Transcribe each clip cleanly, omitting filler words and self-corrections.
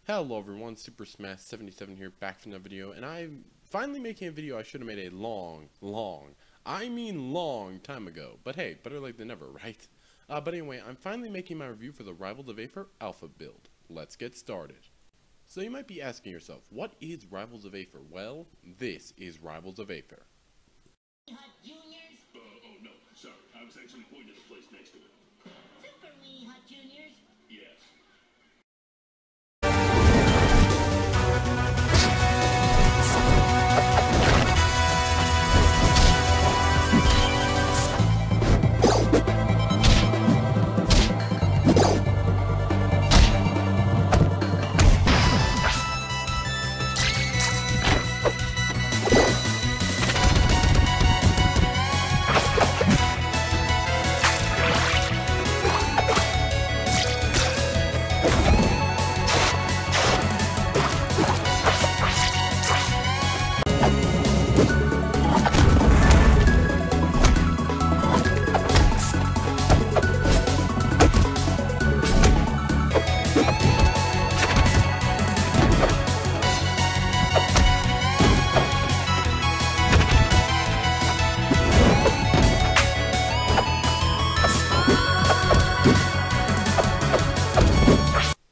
Hello everyone, Super Smash 77 here, back from another video, and I'm finally making a video I should have made a long time ago. But hey, better late than never, right? But anyway, I'm finally making my review for the Rivals of Aether Alpha build. Let's get started. So you might be asking yourself, what is Rivals of Aether? Well, this is Rivals of Aether. Hot Juniors? Oh no, sorry. I was actually pointing to the place next to it. Super Wee Hot Juniors? Yes.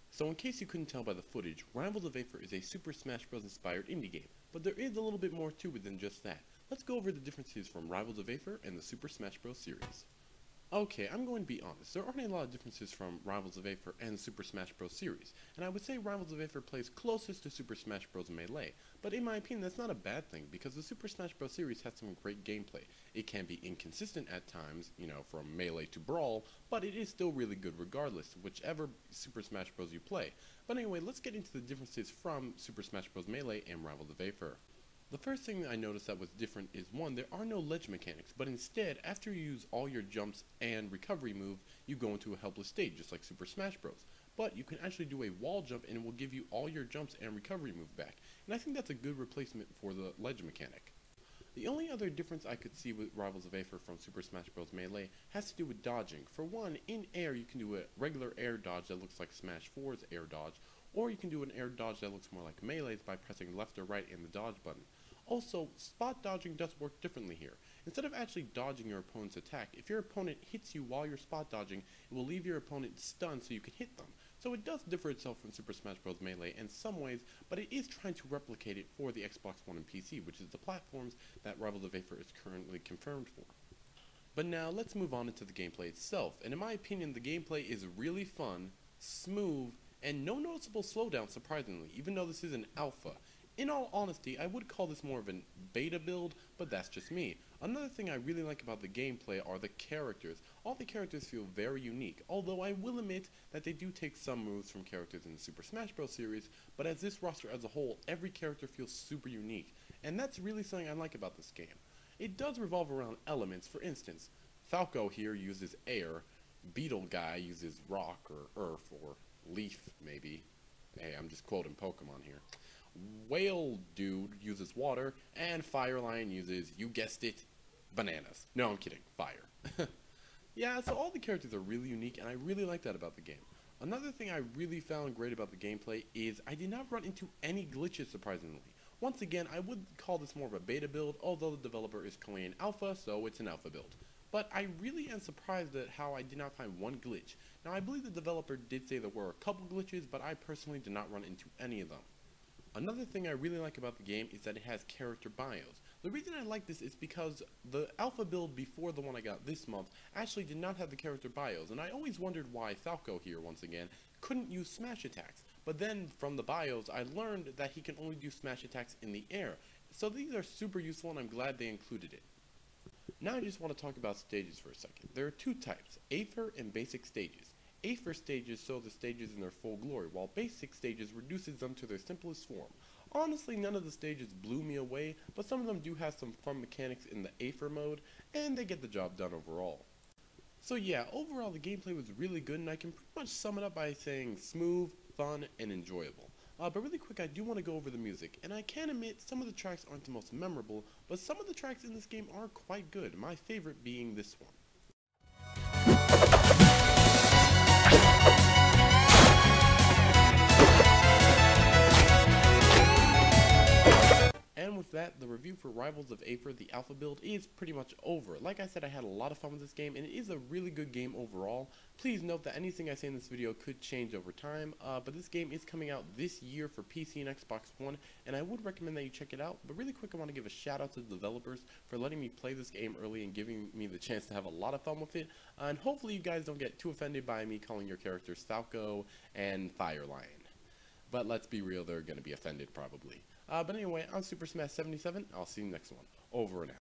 So in case you couldn't tell by the footage, Rivals of Aether is a Super Smash Bros. Inspired indie game, but there is a little bit more to it than just that. Let's go over the differences from Rivals of Aether and the Super Smash Bros. Series. Okay, I'm going to be honest, there aren't a lot of differences from Rivals of Aether and the Super Smash Bros. Series, and I would say Rivals of Aether plays closest to Super Smash Bros. Melee, but in my opinion that's not a bad thing, because the Super Smash Bros. Series has some great gameplay. It can be inconsistent at times, you know, from Melee to Brawl, but it is still really good regardless, whichever Super Smash Bros. You play. But anyway, let's get into the differences from Super Smash Bros. Melee and Rivals of Aether. The first thing that I noticed that was different is, one, there are no ledge mechanics, but instead, after you use all your jumps and recovery move, you go into a helpless state, just like Super Smash Bros. But you can actually do a wall jump and it will give you all your jumps and recovery move back, and I think that's a good replacement for the ledge mechanic. The only other difference I could see with Rivals of Aether from Super Smash Bros. Melee has to do with dodging. For one, in air you can do a regular air dodge that looks like Smash 4's air dodge, or you can do an air dodge that looks more like Melee's by pressing left or right in the dodge button. Also, spot dodging does work differently here. Instead of actually dodging your opponent's attack, if your opponent hits you while you're spot dodging, it will leave your opponent stunned so you can hit them. So it does differ itself from Super Smash Bros. Melee in some ways, but it is trying to replicate it for the Xbox One and PC, which is the platforms that Rivals of Aether is currently confirmed for. But now let's move on into the gameplay itself, and in my opinion the gameplay is really fun, smooth, and no noticeable slowdown surprisingly, even though this is an alpha. In all honesty, I would call this more of a beta build, but that's just me. Another thing I really like about the gameplay are the characters. All the characters feel very unique, although I will admit that they do take some moves from characters in the Super Smash Bros. Series, but as this roster as a whole, every character feels super unique, and that's really something I like about this game. It does revolve around elements. For instance, Falco here uses air, Beetle Guy uses rock or earth or leaf maybe. Hey, I'm just quoting Pokemon here. Whale Dude uses water, and Fire Lion uses, you guessed it, bananas. No, I'm kidding, fire. Yeah, so all the characters are really unique, and I really like that about the game. Another thing I really found great about the gameplay is I did not run into any glitches, surprisingly. Once again, I would call this more of a beta build, although the developer is calling it alpha, so it's an alpha build. But I really am surprised at how I did not find one glitch. Now, I believe the developer did say there were a couple glitches, but I personally did not run into any of them. Another thing I really like about the game is that it has character bios. The reason I like this is because the alpha build before the one I got this month actually did not have the character bios, and I always wondered why Falco here, once again, couldn't use smash attacks. But then, from the bios, I learned that he can only do smash attacks in the air. So these are super useful, and I'm glad they included it. Now I just want to talk about stages for a second. There are two types, Aether and Basic stages. Aether stages show the stages in their full glory, while Basic stages reduces them to their simplest form. Honestly, none of the stages blew me away, but some of them do have some fun mechanics in the Aether mode, and they get the job done overall. So yeah, overall the gameplay was really good, and I can pretty much sum it up by saying smooth, fun, and enjoyable. But really quick, I do want to go over the music, and I can admit some of the tracks aren't the most memorable, but some of the tracks in this game are quite good, my favorite being this one. And with that, the review for Rivals of Aether, the alpha build, is pretty much over. Like I said, I had a lot of fun with this game, and it is a really good game overall. Please note that anything I say in this video could change over time, but this game is coming out this year for PC and Xbox One, and I would recommend that you check it out. But really quick, I want to give a shout out to the developers for letting me play this game early and giving me the chance to have a lot of fun with it. And hopefully you guys don't get too offended by me calling your characters Falco and Fire Lion. But let's be real, they're going to be offended probably. But anyway, I'm Super Smash 77. I'll see you next one. Over and out.